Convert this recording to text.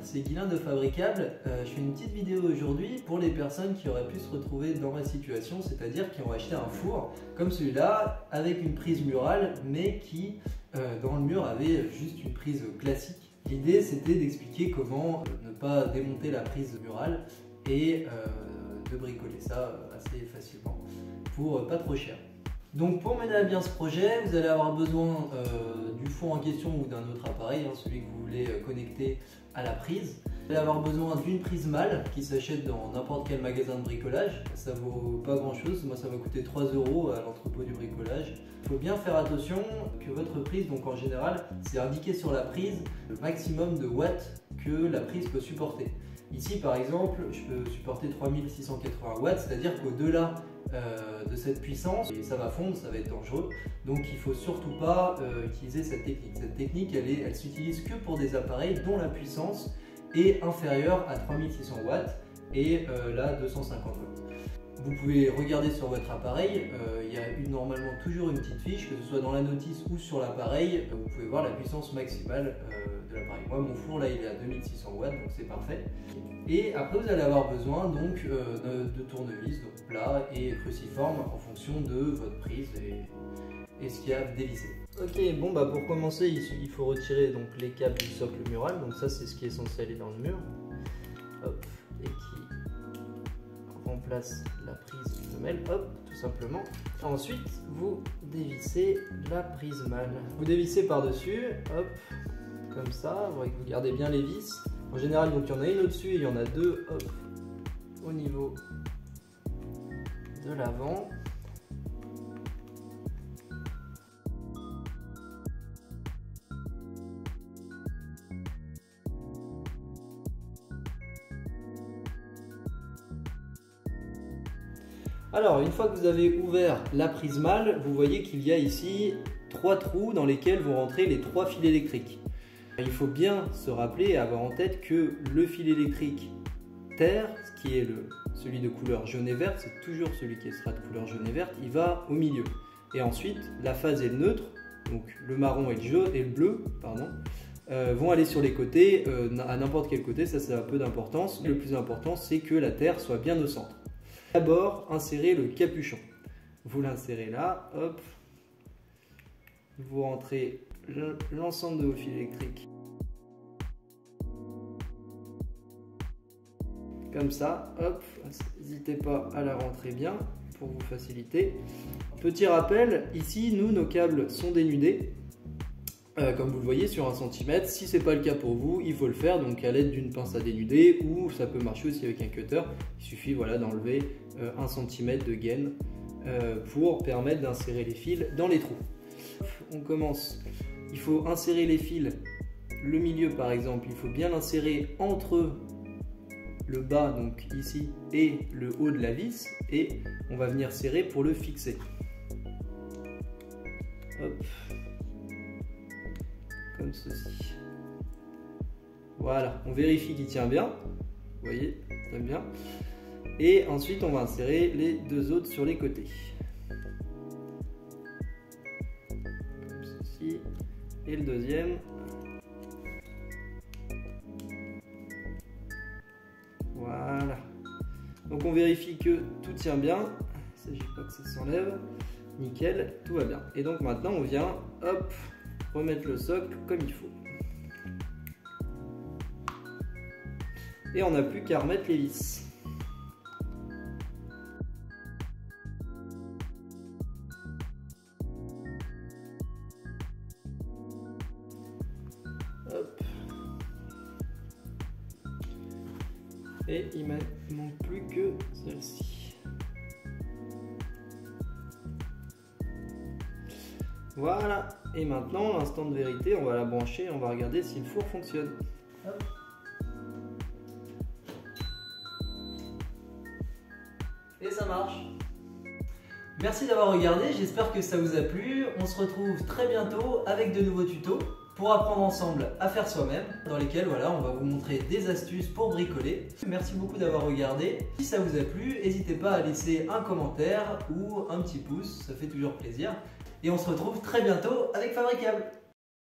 c'est Guilain de Fabricable. Je fais une petite vidéo aujourd'hui pour les personnes qui auraient pu se retrouver dans ma situation, c'est-à-dire qui ont acheté un four comme celui-là avec une prise murale, mais qui dans le mur avait juste une prise classique. L'idée c'était d'expliquer comment ne pas démonter la prise murale et de bricoler ça assez facilement pour pas trop cher. Donc pour mener à bien ce projet, vous allez avoir besoin du four en question ou d'un autre appareil, celui que vous voulez connecter à la prise. Vous allez avoir besoin d'une prise mâle qui s'achète dans n'importe quel magasin de bricolage. Ça vaut pas grand chose, moi ça m'a coûté 3 € à l'entrepôt du bricolage. Il faut bien faire attention que votre prise, donc en général, c'est indiqué sur la prise le maximum de watts que la prise peut supporter. Ici par exemple, je peux supporter 3680 watts, c'est-à-dire qu'au-delà de cette puissance, et ça va fondre, ça va être dangereux. Donc il ne faut surtout pas utiliser cette technique. Cette technique, elle s'utilise que pour des appareils dont la puissance est inférieure à 3600 watts et là 250 watts. Vous pouvez regarder sur votre appareil, il y a normalement toujours une petite fiche, que ce soit dans la notice ou sur l'appareil, vous pouvez voir la puissance maximale de l'appareil. Moi mon four là il est à 2600 watts, donc c'est parfait. Et après vous allez avoir besoin donc de tournevis, donc plat et cruciforme en fonction de votre prise et ce qu'il y a dévissé. Ok, bon bah pour commencer il faut retirer donc les câbles du socle mural, donc ça c'est ce qui est censé aller dans le mur. Hop, et qui remplace la prise femelle, hop, tout simplement. Ensuite, vous dévissez la prise mâle. Vous dévissez par-dessus, hop, comme ça, vous gardez bien les vis. En général, donc il y en a une au-dessus et il y en a deux, hop, au niveau de l'avant. Alors, une fois que vous avez ouvert la prise mâle, vous voyez qu'il y a ici 3 trous dans lesquels vont rentrer les 3 fils électriques. Il faut bien se rappeler et avoir en tête que le fil électrique terre, qui est celui de couleur jaune et verte, c'est toujours celui qui sera de couleur jaune et verte, il va au milieu. Et ensuite, la phase et le neutre, donc le marron et le jaune et le bleu, pardon, vont aller sur les côtés, à n'importe quel côté, ça a peu d'importance. Le plus important, c'est que la terre soit bien au centre. D'abord, insérez le capuchon. Vous l'insérez là, hop. Vous rentrez l'ensemble de vos fils électriques. Comme ça, hop. N'hésitez pas à la rentrer bien pour vous faciliter. Petit rappel, ici, nos câbles sont dénudés. Comme vous le voyez sur 1 cm, si ce n'est pas le cas pour vous, il faut le faire donc à l'aide d'une pince à dénuder ou ça peut marcher aussi avec un cutter. Il suffit voilà, d'enlever 1 cm de gaine pour permettre d'insérer les fils dans les trous. On commence, il faut insérer les fils, le milieu par exemple, il faut bien l'insérer entre le bas donc ici et le haut de la vis et on va venir serrer pour le fixer. Hop. Comme ceci. Voilà, on vérifie qu'il tient bien. Vous voyez, très bien. Et ensuite, on va insérer les deux autres sur les côtés. Comme ceci. Et le deuxième. Voilà. Donc on vérifie que tout tient bien. Il ne s'agit pas que ça s'enlève. Nickel, tout va bien. Et donc maintenant, on vient, hop, remettre le socle comme il faut. Et on n'a plus qu'à remettre les vis. Hop. Et il ne manque plus que celle-ci. Voilà, et maintenant, l'instant de vérité, on va la brancher, on va regarder si le four fonctionne. Hop. Et ça marche. Merci d'avoir regardé, j'espère que ça vous a plu. On se retrouve très bientôt avec de nouveaux tutos pour apprendre ensemble à faire soi-même, dans lesquels voilà, on va vous montrer des astuces pour bricoler. Merci beaucoup d'avoir regardé. Si ça vous a plu, n'hésitez pas à laisser un commentaire ou un petit pouce, ça fait toujours plaisir. Et on se retrouve très bientôt avec Fabricable.